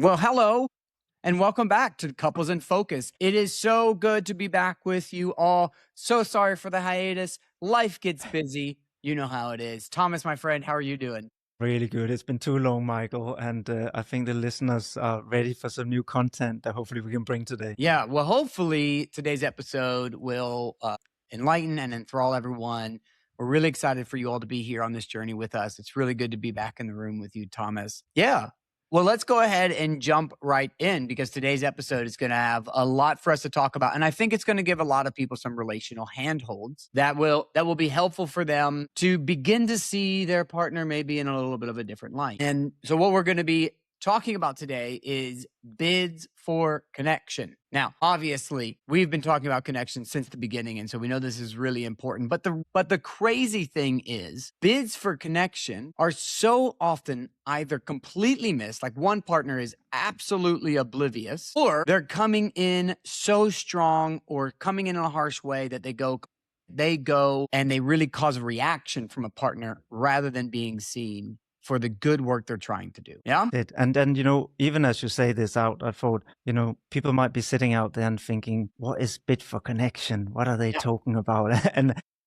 Well, hello and welcome back to Couples in Focus. It is so good to be back with you all. So sorry for the hiatus. Life gets busy. You know how it is. Thomas, my friend, how are you doing? Really good. It's been too long, Michael, and I think the listeners are ready for some new content that hopefully we can bring today. Yeah, well, hopefully today's episode will enlighten and enthrall everyone. We're really excited for you all to be here on this journey with us. It's really good to be back in the room with you, Thomas. Yeah. Well, let's go ahead and jump right in because today's episode is going to have a lot for us to talk about, and I think it's going to give a lot of people some relational handholds that will be helpful for them to begin to see their partner maybe in a little bit of a different light. And so, what we're going to be talking about today is bids for connection. Now, obviously, we've been talking about connection since the beginning, and so we know this is really important. But the crazy thing is, bids for connection are so often either completely missed, like one partner is absolutely oblivious, or they're coming in so strong or coming in a harsh way that they go and they really cause a reaction from a partner rather than being seen for the good work they're trying to do. Yeah. And then, even as you say this out, I thought, people might be sitting out there and thinking, what is bid for connection? What are they talking about?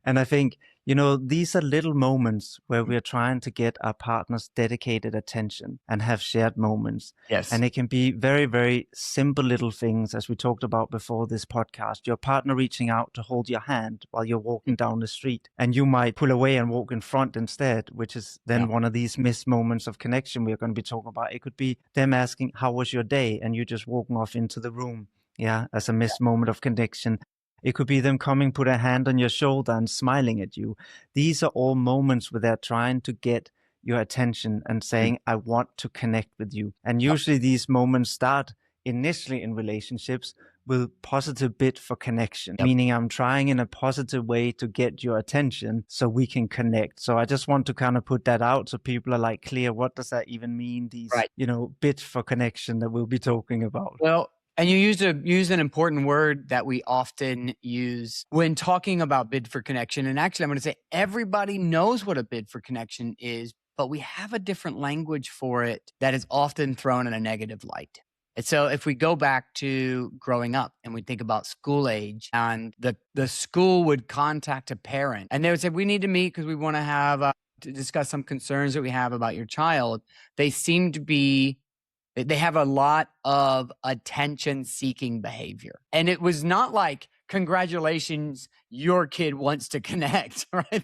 And I think, these are little moments where we're trying to get our partner's dedicated attention and have shared moments. Yes. And it can be very, very simple little things, as we talked about before this podcast. Your partner reaching out to hold your hand while you're walking down the street, and you might pull away and walk in front instead, which is then one of these missed moments of connection we're going to be talking about. It could be them asking, how was your day? And you just walking off into the room. Yeah, as a missed moment of connection. It could be them coming, put a hand on your shoulder and smiling at you. These are all moments where they're trying to get your attention and saying, I want to connect with you. And usually these moments start initially in relationships with positive bid for connection, meaning I'm trying in a positive way to get your attention so we can connect. So I just want to kind of put that out so people are like clear, what does that even mean? These, bids for connection that we'll be talking about. Well, and you used an important word that we often use when talking about bid for connection. And actually, I'm going to say everybody knows what a bid for connection is, but we have a different language for it that is often thrown in a negative light. And so if we go back to growing up and we think about school age, and the school would contact a parent and they would say, we need to meet because we want to have to discuss some concerns that we have about your child. They have a lot of attention-seeking behavior. And it was not like, congratulations, your kid wants to connect, right?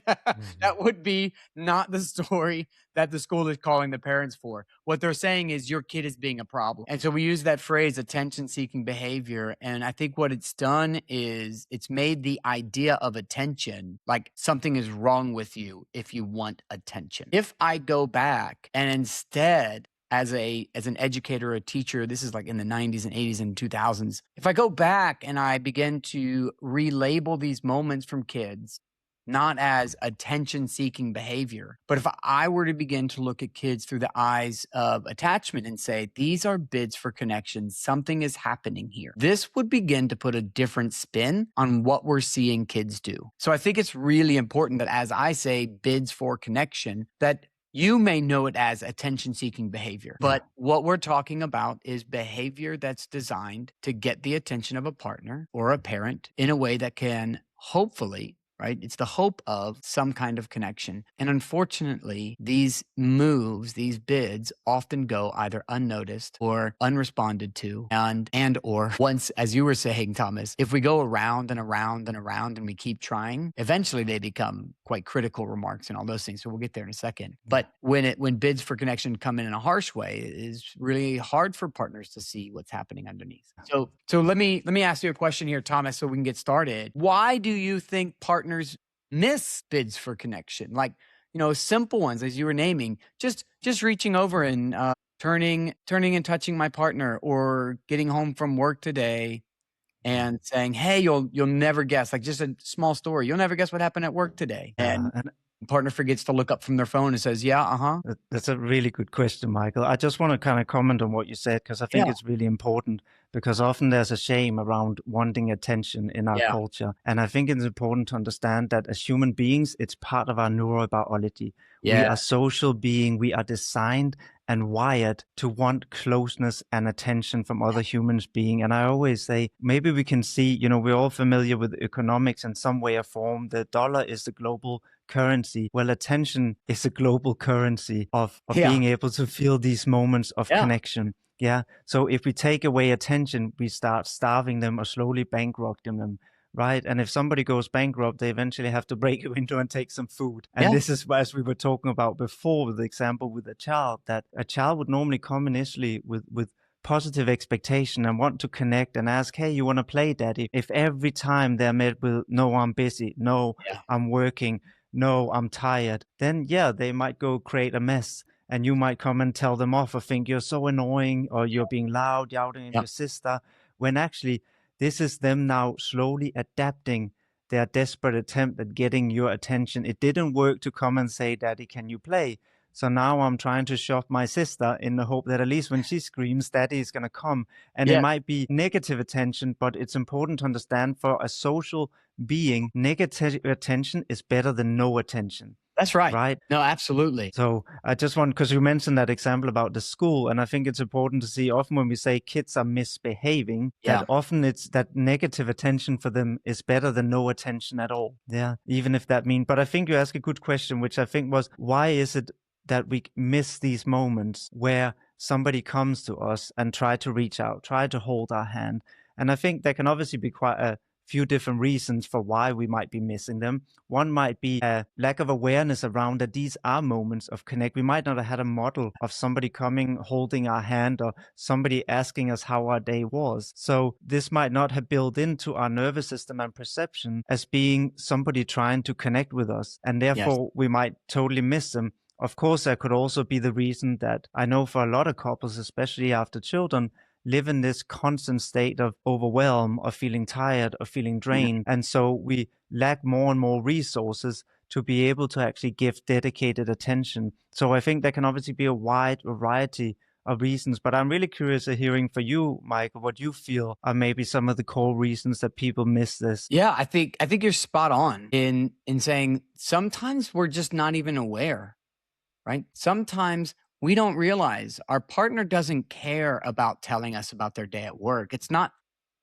That would be not the story that the school is calling the parents for. What they're saying is your kid is being a problem. And so we use that phrase, attention-seeking behavior. And I think what it's done is it's made the idea of attention like something is wrong with you if you want attention. If I go back and instead as an educator or a teacher, this is like in the 90s and 80s and 2000s. If I go back and I begin to relabel these moments from kids, not as attention-seeking behavior, but if I were to begin to look at kids through the eyes of attachment and say, these are bids for connection, something is happening here, this would begin to put a different spin on what we're seeing kids do. So I think it's really important that as I say bids for connection, that you may know it as attention-seeking behavior, but what we're talking about is behavior that's designed to get the attention of a partner or a parent in a way that can hopefully, right? It's the hope of some kind of connection. And unfortunately, these moves, these bids often go either unnoticed or unresponded to. And or once, as you were saying, Thomas, if we go around and around and around and we keep trying, eventually they become quite critical remarks and all those things. So we'll get there in a second. But when bids for connection come in a harsh way, it is really hard for partners to see what's happening underneath. So let me ask you a question here, Thomas, so we can get started. Why do you think partners miss bids for connection? Like, simple ones as you were naming, just reaching over and turning and touching my partner, or getting home from work today and saying, hey, you'll never guess, like just a small story. You'll never guess what happened at work today. And partner forgets to look up from their phone and says, That's a really good question, Michael. I just want to kind of comment on what you said, because I think it's really important, because often there's a shame around wanting attention in our culture. And I think it's important to understand that as human beings, it's part of our neurobiology. We are social being. We are designed and wired to want closeness and attention from other humans being. And I always say, maybe we can see, we're all familiar with economics in some way or form. The dollar is the global currency. Well, attention is a global currency of Yeah. being able to feel these moments of Yeah. connection. Yeah. So if we take away attention, we start starving them or slowly bankrupting them. Right. And if somebody goes bankrupt, they eventually have to break a window and take some food. And Yeah. this is, as we were talking about before with the example with a child, that a child would normally come initially with positive expectation and want to connect and ask, hey, you want to play, daddy? If every time they're met with, no, I'm busy, no, Yeah. I'm working, no, I'm tired, then yeah, they might go create a mess. And you might come and tell them off or think you're so annoying or you're being loud, yelling at Yeah. your sister, when actually this is them now slowly adapting their desperate attempt at getting your attention. It didn't work to come and say, Daddy, can you play? So now I'm trying to shove my sister in the hope that at least when she screams, Daddy is going to come. And it Yeah. might be negative attention, but it's important to understand for a social being, negative attention is better than no attention. That's right. Right? No, absolutely. So I just want, because you mentioned that example about the school, and I think it's important to see often when we say kids are misbehaving, Yeah. that often it's that negative attention for them is better than no attention at all. Yeah, even if that means, but I think you asked a good question, which I think was, why is it that we miss these moments where somebody comes to us and try to reach out, try to hold our hand? And I think there can obviously be quite a few different reasons for why we might be missing them. One might be a lack of awareness around that these are moments of connect. We might not have had a model of somebody coming, holding our hand, or somebody asking us how our day was. So this might not have built into our nervous system and perception as being somebody trying to connect with us. And therefore, we might totally miss them. Of course, that could also be the reason that I know for a lot of couples, especially after children, live in this constant state of overwhelm, of feeling tired, of feeling drained. And so we lack more and more resources to be able to actually give dedicated attention. So I think there can obviously be a wide variety of reasons, but I'm really curious of hearing for you, Michael, what you feel are maybe some of the core reasons that people miss this. Yeah, I think you're spot on in saying sometimes we're just not even aware, right? Sometimes we don't realize our partner doesn't care about telling us about their day at work. It's not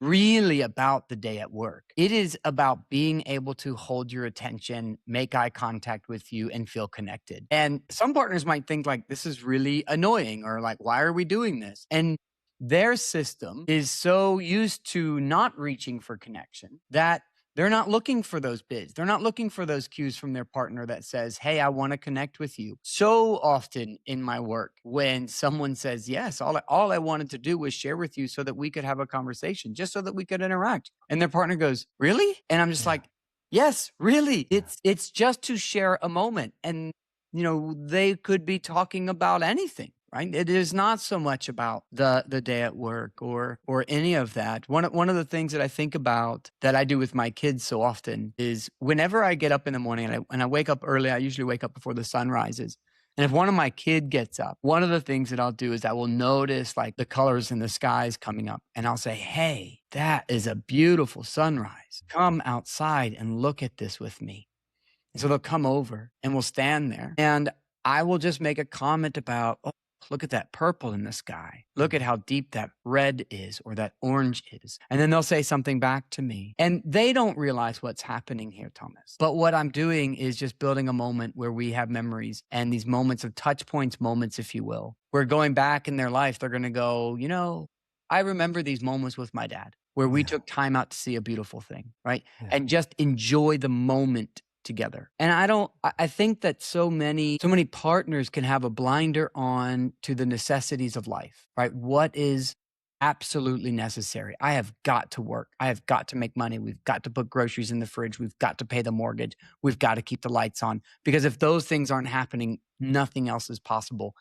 really about the day at work. It is about being able to hold your attention, make eye contact with you, and feel connected. And some partners might think like, this is really annoying, or like, why are we doing this? And their system is so used to not reaching for connection that they're not looking for those bids. They're not looking for those cues from their partner that says, hey, I want to connect with you. So often in my work, when someone says, yes, all I wanted to do was share with you so that we could have a conversation, just so that we could interact. And their partner goes, really? And I'm just like, yes, really. It's just to share a moment. And, they could be talking about anything. Right? It is not so much about the day at work or any of that. One of the things that I think about that I do with my kids so often is whenever I get up in the morning and I wake up early, I usually wake up before the sun rises. And if one of my kid gets up, one of the things that I'll do is I will notice like the colors in the skies coming up, and I'll say, hey, that is a beautiful sunrise. Come outside and look at this with me. And so they'll come over and we'll stand there, and I will just make a comment about, oh, look at that purple in the sky. Look at how deep that red is or that orange is. And then they'll say something back to me. And they don't realize what's happening here, Thomas. But what I'm doing is just building a moment where we have memories and these moments of touch points, moments, if you will. We're going back in their life. They're going to go, I remember these moments with my dad where we took time out to see a beautiful thing, right? And just enjoy the moment together. And I think that so many partners can have a blinder on to the necessities of life, right? What is absolutely necessary? I have got to work. I have got to make money. We've got to put groceries in the fridge. We've got to pay the mortgage. We've got to keep the lights on, because if those things aren't happening, nothing else is possible.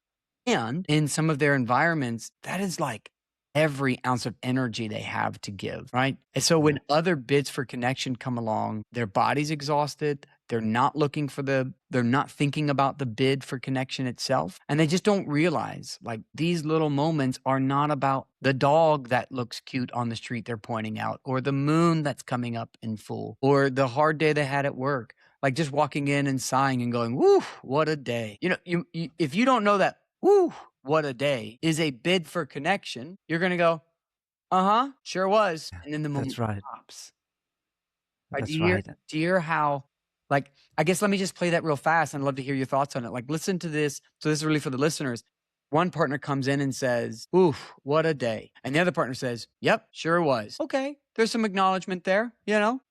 And in some of their environments, that is like every ounce of energy they have to give, right? And so when other bids for connection come along, their body's exhausted. They're not they're not thinking about the bid for connection itself. And they just don't realize like these little moments are not about the dog that looks cute on the street they're pointing out, or the moon that's coming up in full, or the hard day they had at work. Like just walking in and sighing and going, woo, what a day. You if you don't know that, woo, what a day is a bid for connection, you're going to go, uh-huh, sure was. Yeah, And then the moment that's right. stops. Right? That's right. Do you hear how, like, I guess let me just play that real fast, and I'd love to hear your thoughts on it. Like, listen to this. So this is really for the listeners. One partner comes in and says, oof, what a day. And the other partner says, yep, sure was. Okay, there's some acknowledgement there,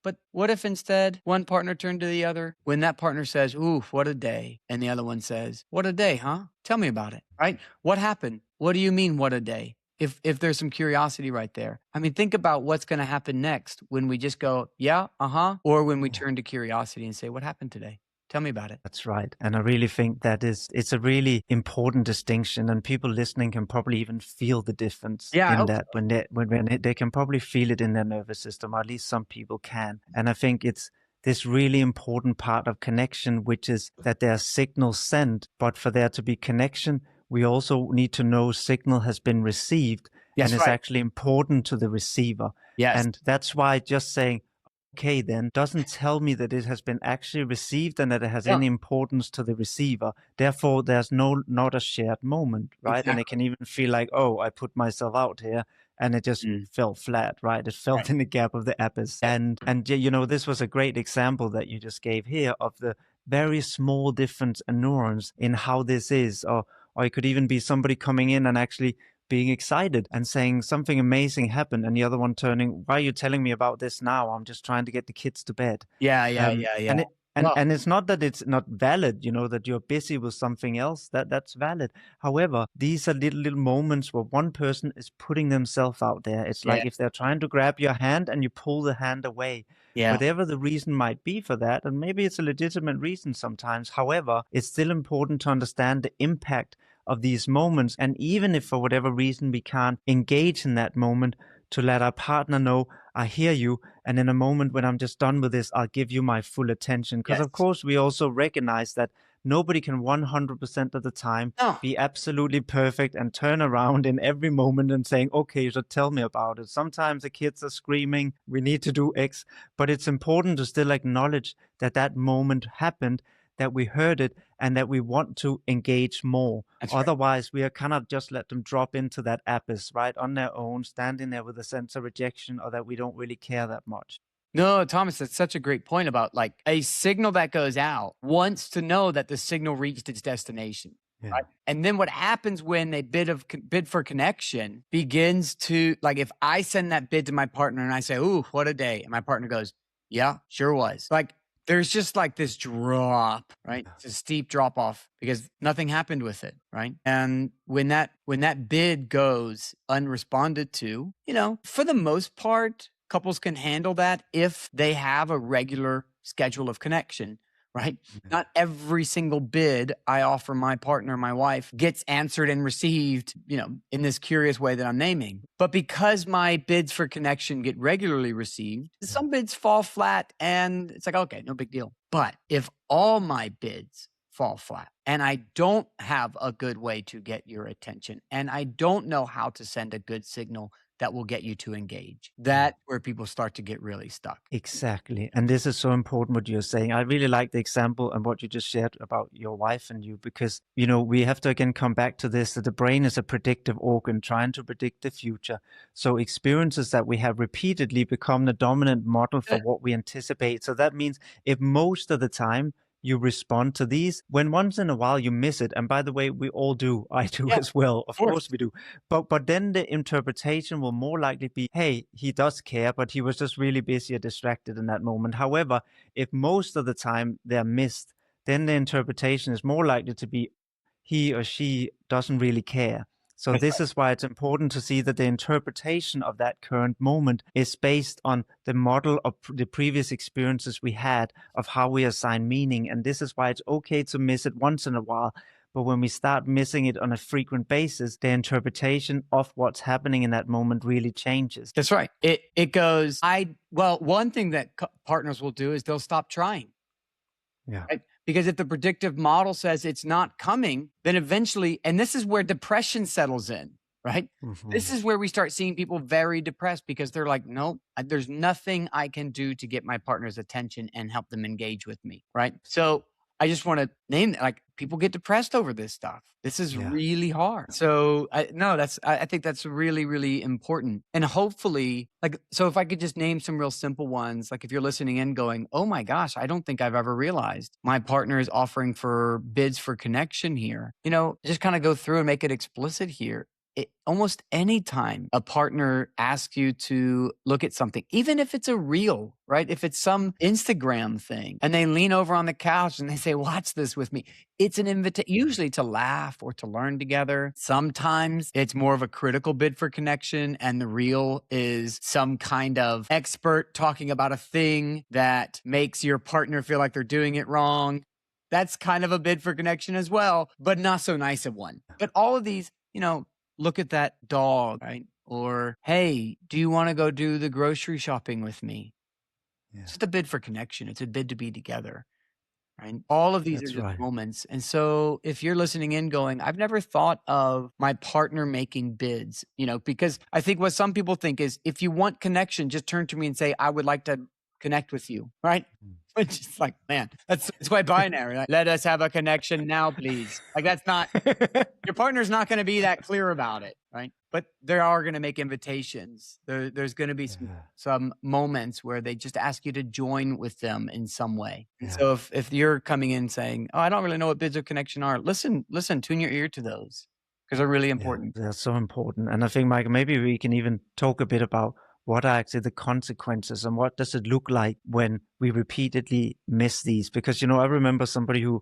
but what if instead one partner turned to the other when that partner says, oof, what a day. And the other one says, what a day, huh? Tell me about it, right? What happened? What do you mean, what a day? If there's some curiosity right there. I mean, think about what's going to happen next when we just go, yeah, uh-huh, or when we turn to curiosity and say, what happened today? Tell me about it. That's right. And I really think it's a really important distinction, and people listening can probably even feel the difference Yeah, I in hope that so. when they can probably feel it in their nervous system, or at least some people can. And I think it's this really important part of connection, which is that there are signals sent, but for there to be connection, we also need to know signal has been received and Yes, is right. actually important to the receiver. Yes. And that's why just saying, okay, then doesn't tell me that it has been actually received and that it has Yeah, any importance to the receiver. Therefore, there's not a shared moment, right? And it exactly. can even feel like, oh, I put myself out here and it just Mm, fell flat, right? It fell right. in the gap of the abyss. And this was a great example that you just gave here of the very small difference and nuance in how this is, or it could even be somebody coming in and actually being excited and saying something amazing happened, and the other one turning, why are you telling me about this now? I'm just trying to get the kids to bed. Yeah, yeah, yeah, yeah. And it Well, and it's not that it's not valid, that you're busy with something else. That's valid. However, these are little moments where one person is putting themselves out there. It's yeah, like if they're trying to grab your hand and you pull the hand away. yeah. Whatever the reason might be for that, and maybe it's a legitimate reason sometimes. However, it's still important to understand the impact of these moments. And even if for whatever reason we can't engage in that moment, to let our partner know, I hear you. And in a moment when I'm just done with this, I'll give you my full attention. Because, of Yes. course, we also recognize that nobody can 100% of the time No. be absolutely perfect and turn around in every moment and saying, okay, so tell me about it. Sometimes the kids are screaming, we need to do X. But it's important to still acknowledge that that moment happened, that we heard it, and that we want to engage more. That's right. Otherwise, we cannot just let them drop into that abyss, right, on their own, standing there with a sense of rejection or that we don't really care that much. No, Thomas, that's such a great point about like a signal that goes out wants to know that the signal reached its destination. Yeah. Right. And then what happens when a bid for connection begins to, like, if I send that bid to my partner and I say, ooh, what a day. And my partner goes, yeah, sure was. Like, there's just like this drop, right? It's a steep drop off because nothing happened with it, right? And when that bid goes unresponded to, for the most part, couples can handle that if they have a regular schedule of connection, right? Not every single bid I offer my partner, my wife, gets answered and received, in this curious way that I'm naming. But because my bids for connection get regularly received, some bids fall flat and it's like, okay, no big deal. But if all my bids fall flat and I don't have a good way to get your attention and I don't know how to send a good signal that will get you to engage, that's where people start to get really stuck. Exactly. And this is so important what you're saying. I really like the example and what you just shared about your wife and you, because, we have to again come back to this, that the brain is a predictive organ trying to predict the future. So experiences that we have repeatedly become the dominant model for what we anticipate. So that means if most of the time you respond to these, when once in a while you miss it, and by the way, we all do, I do Yeah, as well, of of course. course we do. But then the interpretation will more likely be, hey, he does care, but he was just really busy or distracted in that moment. However, if most of the time they're missed, then the interpretation is more likely to be, he or she doesn't really care. So That's this right. is why it's important to see that the interpretation of that current moment is based on the model of the previous experiences we had of how we assign meaning. And this is why it's okay to miss it once in a while. But when we start missing it on a frequent basis, the interpretation of what's happening in that moment really changes. That's right. It goes, one thing that partners will do is they'll stop trying. Yeah. Right? Because if the predictive model says it's not coming, then eventually, and this is where depression settles in, right? This Mhm. is where we start seeing people very depressed because they're like, nope, there's nothing I can do to get my partner's attention and help them engage with me, right? So I just want to name that, like, people get depressed over this stuff. This is really hard. So I think that's really, really important. And hopefully, like, so if I could just name some real simple ones, like if you're listening in going, oh my gosh, I don't think I've ever realized my partner is offering for bids for connection here. Just kind of go through and make it explicit here. Almost any time a partner asks you to look at something, even if it's a reel, right? If it's some Instagram thing and they lean over on the couch and they say, watch this with me, it's an invitation, usually to laugh or to learn together. Sometimes it's more of a critical bid for connection, and the reel is some kind of expert talking about a thing that makes your partner feel like they're doing it wrong. That's kind of a bid for connection as well, but not so nice of one. But all of these, look at that dog, right? Or, hey, do you want to go do the grocery shopping with me? It's just a bid for connection. It's a bid to be together, right? All of these That's are just right. moments. And so if you're listening in going, I've never thought of my partner making bids, because I think what some people think is, if you want connection, just turn to me and say, I would like to connect with you, right? Which is like, man, it's quite binary. Like, let us have a connection now, please. Like, that's not, your partner's not going to be that clear about it, right? But they are going to make invitations. There's going to be some moments where they just ask you to join with them in some way. And so if you're coming in saying, oh, I don't really know what bids of connection are, listen, tune your ear to those, because they're really important. They're so important. And I think, Mike, maybe we can even talk a bit about what are actually the consequences and what does it look like when we repeatedly miss these? Because, I remember somebody who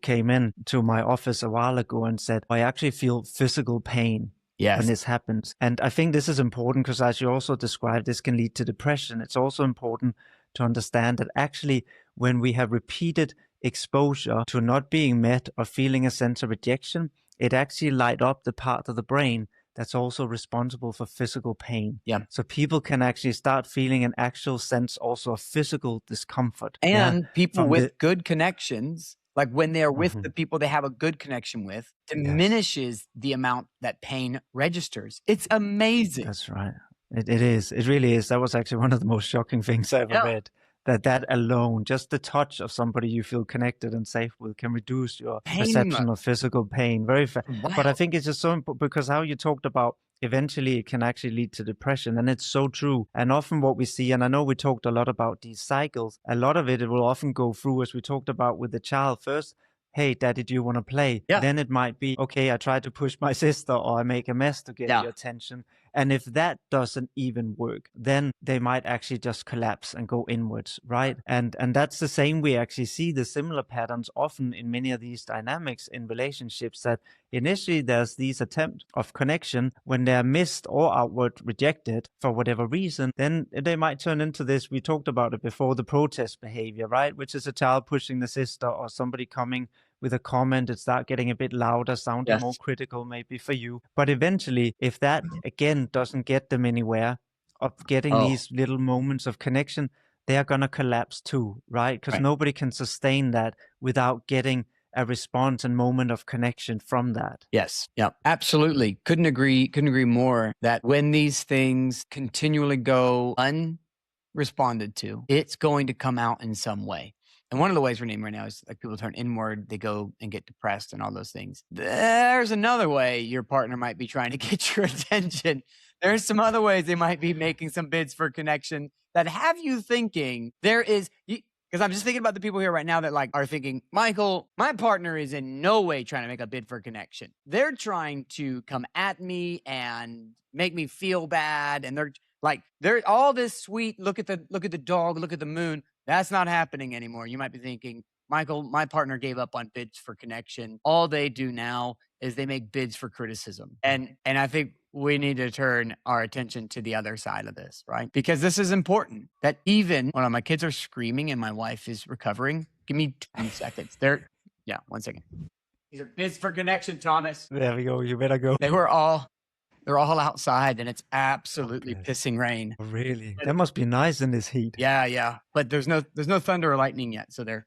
came in to my office a while ago and said, I actually feel physical pain when this happens. And I think this is important because, as you also described, this can lead to depression. It's also important to understand that actually when we have repeated exposure to not being met or feeling a sense of rejection, it actually light up the part of the brain that's also responsible for physical pain. Yeah. So people can actually start feeling an actual sense also of physical discomfort. And people with good connections, like when they're with the people they have a good connection with, diminishes the amount that pain registers. It's amazing. That's right. It is. It really is. That was actually one of the most shocking things I ever read. That alone, just the touch of somebody you feel connected and safe with, can reduce your perception of physical pain very fast. But I think it's just so important because how you talked about eventually it can actually lead to depression, and it's so true. And often what we see, and I know we talked a lot about these cycles, a lot of it will often go through, as we talked about with the child first. Hey, daddy, do you want to play? Then it might be, okay, I try to push my sister or I make a mess to get your attention. And if that doesn't even work, then they might actually just collapse and go inwards, right? And that's the same. We actually see the similar patterns often in many of these dynamics in relationships, that initially there's these attempts of connection. When they're missed or outward rejected for whatever reason, then they might turn into this, we talked about it before, the protest behavior, right? Which is a child pushing the sister or somebody coming with a comment, it start getting a bit louder, sounding more critical maybe for you. But eventually, if that again doesn't get them anywhere of getting these little moments of connection, they are going to collapse too, right? Because nobody can sustain that without getting a response and moment of connection from that. Yes. Yeah, absolutely. Couldn't agree more that when these things continually go unresponded to, it's going to come out in some way. And one of the ways we're naming right now is like people turn inward, they go and get depressed and all those things. There's another way your partner might be trying to get your attention. There's some other ways they might be making some bids for connection that have you thinking because I'm just thinking about the people here right now that like are thinking, Michael, my partner is in no way trying to make a bid for connection. They're trying to come at me and make me feel bad. And they're all this sweet, look at the dog, look at the moon. That's not happening anymore. You might be thinking, Michael, my partner gave up on bids for connection. All they do now is they make bids for criticism. And I think we need to turn our attention to the other side of this, right? Because this is important, that even when my kids are screaming and my wife is recovering, give me 2 seconds. 1 second. These are bids for connection, Thomas. There we go. You better go. They're all outside and it's absolutely pissing rain. Oh, really? That must be nice in this heat. Yeah. But there's no thunder or lightning yet, so they're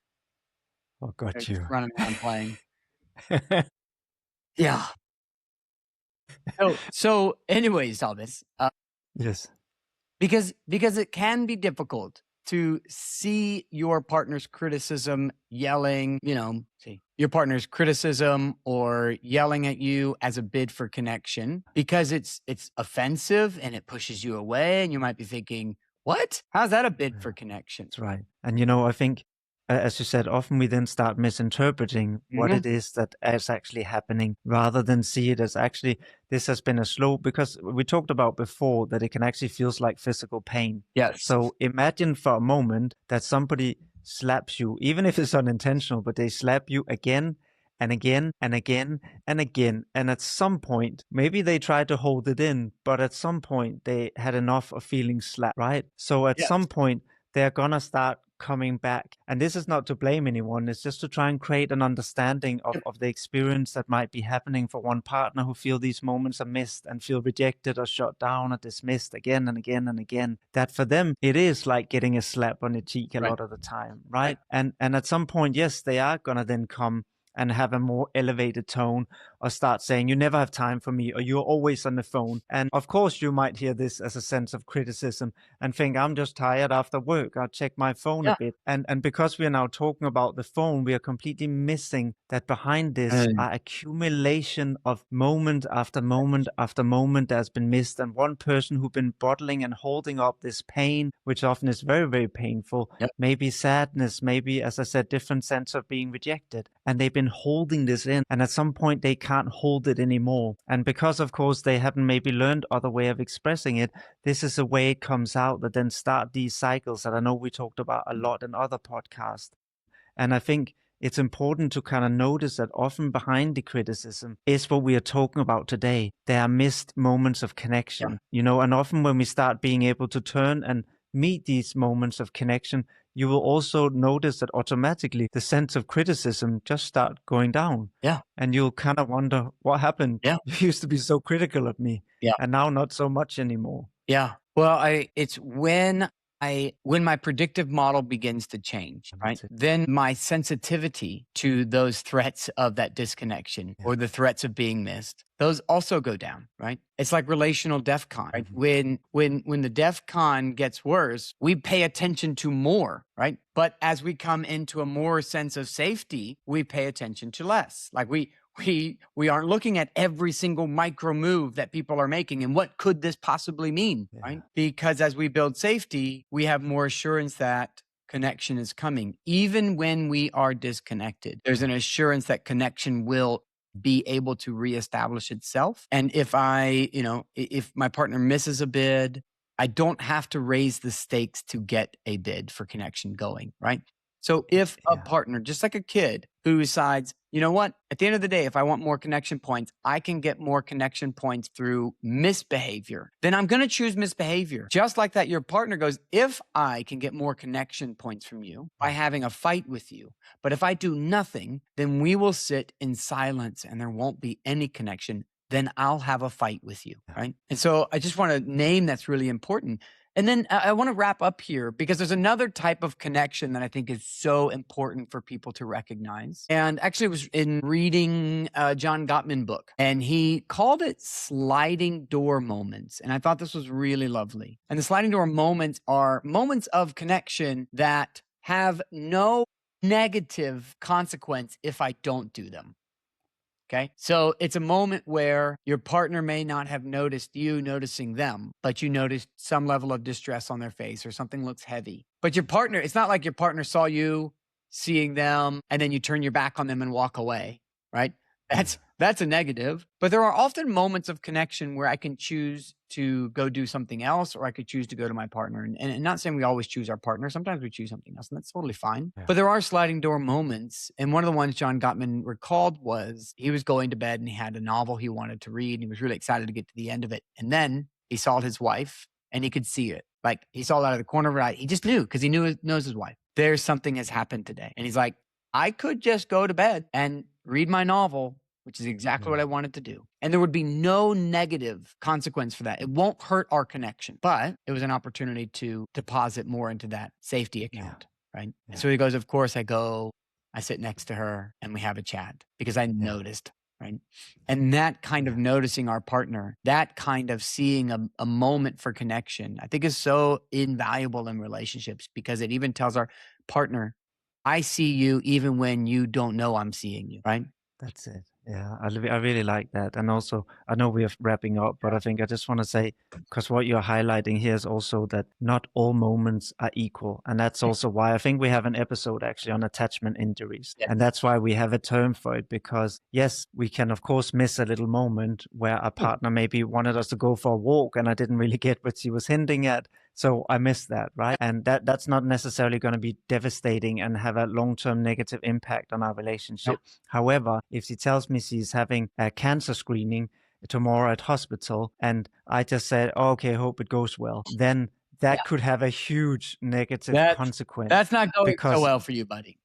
got you. Just running around playing. Yeah. So anyways, Thomas. Yes. Because it can be difficult to see your partner's criticism, yelling, your partner's criticism or yelling at you as a bid for connection because it's offensive and it pushes you away, and you might be thinking, what? How's that a bid for connection? That's right. And I think, as you said, often we then start misinterpreting what it is that is actually happening rather than see it as actually this has been a slow, because we talked about before that it can actually feels like physical pain. Yes. So imagine for a moment that somebody slaps you, even if it's unintentional, but they slap you again and again and again and again. And at some point, maybe they tried to hold it in, but at some point they had enough of feeling slapped, right? So at some point, they're gonna start coming back. And this is not to blame anyone. It's just to try and create an understanding of the experience that might be happening for one partner who feel these moments are missed and feel rejected or shut down or dismissed again and again and again. That for them, it is like getting a slap on the cheek a lot of the time, right? And at some point, yes, they are gonna then come and have a more elevated tone or start saying, you never have time for me, or you're always on the phone. And of course, you might hear this as a sense of criticism and think, I'm just tired after work. I'll check my phone a bit. And because we are now talking about the phone, we are completely missing that behind this are accumulation of moment after moment after moment that has been missed. And one person who's been bottling and holding up this pain, which often is very, very painful, maybe sadness, maybe, as I said, different sense of being rejected. And they've been holding this in, and at some point they can't hold it anymore. And because, of course, they haven't maybe learned other way of expressing it, this is a way it comes out that then start these cycles that I know we talked about a lot in other podcasts. And I think it's important to kind of notice that often behind the criticism is what we are talking about today. There are missed moments of connection, and often when we start being able to turn and meet these moments of connection, you will also notice that automatically the sense of criticism just start going down. Yeah. And you'll kind of wonder what happened. Yeah. You used to be so critical of me. Yeah. And now not so much anymore. Yeah. Well, it's when my predictive model begins to change, right? Then my sensitivity to those threats of that disconnection or the threats of being missed, those also go down, right? It's like relational DEFCON, right? When the DEFCON gets worse, we pay attention to more, right? But as we come into a more sense of safety, we pay attention to less. Like we aren't looking at every single micro move that people are making and what could this possibly mean, right? Because as we build safety, we have more assurance that connection is coming. Even when we are disconnected, there's an assurance that connection will be able to reestablish itself. And if if my partner misses a bid, I don't have to raise the stakes to get a bid for connection going, right? So if a partner, just like a kid who decides, you know what, at the end of the day, if I want more connection points, I can get more connection points through misbehavior, then I'm going to choose misbehavior. Just like that, your partner goes, if I can get more connection points from you by having a fight with you, but if I do nothing, then we will sit in silence and there won't be any connection. Then I'll have a fight with you, right? And so I just want to name that's really important. And then I want to wrap up here because there's another type of connection that I think is so important for people to recognize. And actually, it was in reading a John Gottman book, and he called it sliding door moments. And I thought this was really lovely. And the sliding door moments are moments of connection that have no negative consequence if I don't do them. Okay. So it's a moment where your partner may not have noticed you noticing them, but you noticed some level of distress on their face or something looks heavy. But your partner, it's not like your partner saw you seeing them and then you turn your back on them and walk away, right? That's a negative. But there are often moments of connection where I can choose to go do something else, or I could choose to go to my partner. And not saying we always choose our partner. Sometimes we choose something else, and that's totally fine. But there are sliding door moments. And one of the ones John Gottman recalled was he was going to bed and he had a novel he wanted to read. And he was really excited to get to the end of it. And then he saw his wife and he could see it. Like he saw it out of the corner of his eye. He just knew because he knows his wife. There's something has happened today. And he's like, I could just go to bed and read my novel, which is exactly what I wanted to do. And there would be no negative consequence for that. It won't hurt our connection, but it was an opportunity to deposit more into that safety account, right? And so he goes, of course, I sit next to her and we have a chat because I noticed right? And that kind of noticing our partner, that kind of seeing a moment for connection, I think is so invaluable in relationships because it even tells our partner, I see you even when you don't know I'm seeing you, right? That's it. Yeah, I really like that. And also, I know we are wrapping up, but I think I just want to say, because what you're highlighting here is also that not all moments are equal. And that's also why I think we have an episode actually on attachment injuries. Yes. And that's why we have a term for it, because yes, we can, of course, miss a little moment where our partner maybe wanted us to go for a walk and I didn't really get what she was hinting at. So I missed that, right? And that's not necessarily going to be devastating and have a long-term negative impact on our relationship. However, if she tells me she's having a cancer screening tomorrow at hospital and I just said, oh, okay, hope it goes well, then that could have a huge negative consequence. That's not going so because well for you, buddy.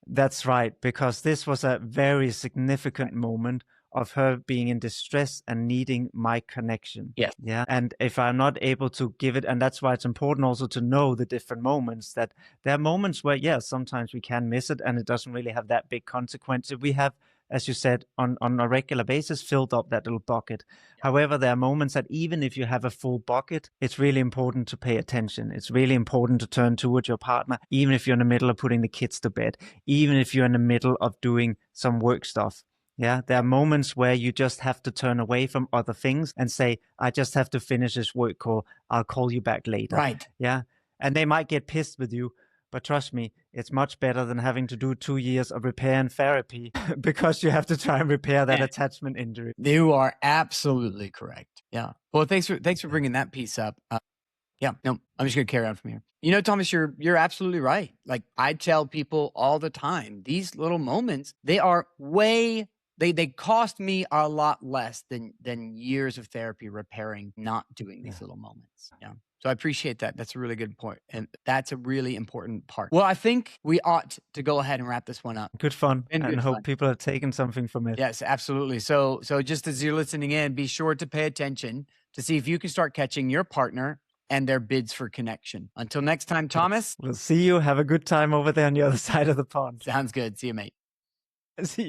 that's right, because this was a very significant moment of her being in distress and needing my connection. Yes. Yeah. And if I'm not able to give it, and that's why it's important also to know the different moments, that there are moments where, yes, sometimes we can miss it and it doesn't really have that big consequence. If we have, as you said, on a regular basis, filled up that little bucket. However, there are moments that even if you have a full bucket, it's really important to pay attention. It's really important to turn towards your partner, even if you're in the middle of putting the kids to bed, even if you're in the middle of doing some work stuff. Yeah, there are moments where you just have to turn away from other things and say, I just have to finish this work call. I'll call you back later. Right. Yeah. And they might get pissed with you, but trust me, it's much better than having to do 2 years of repair and therapy because you have to try and repair that attachment injury. You are absolutely correct. Yeah. Well, thanks for bringing that piece up. Yeah, no, I'm just going to carry on from here. You know, Thomas, you're absolutely right. Like I tell people all the time, these little moments, they are they cost me a lot less than years of therapy repairing not doing these little moments. Yeah. So I appreciate that. That's a really good point. And that's a really important part. Well, I think we ought to go ahead and wrap this one up. Good fun. And hope people are taking something from it. Yes, absolutely. So just as you're listening in, be sure to pay attention to see if you can start catching your partner and their bids for connection. Until next time, Thomas. We'll see you. Have a good time over there on the other side of the pond. Sounds good. See you, mate. See you.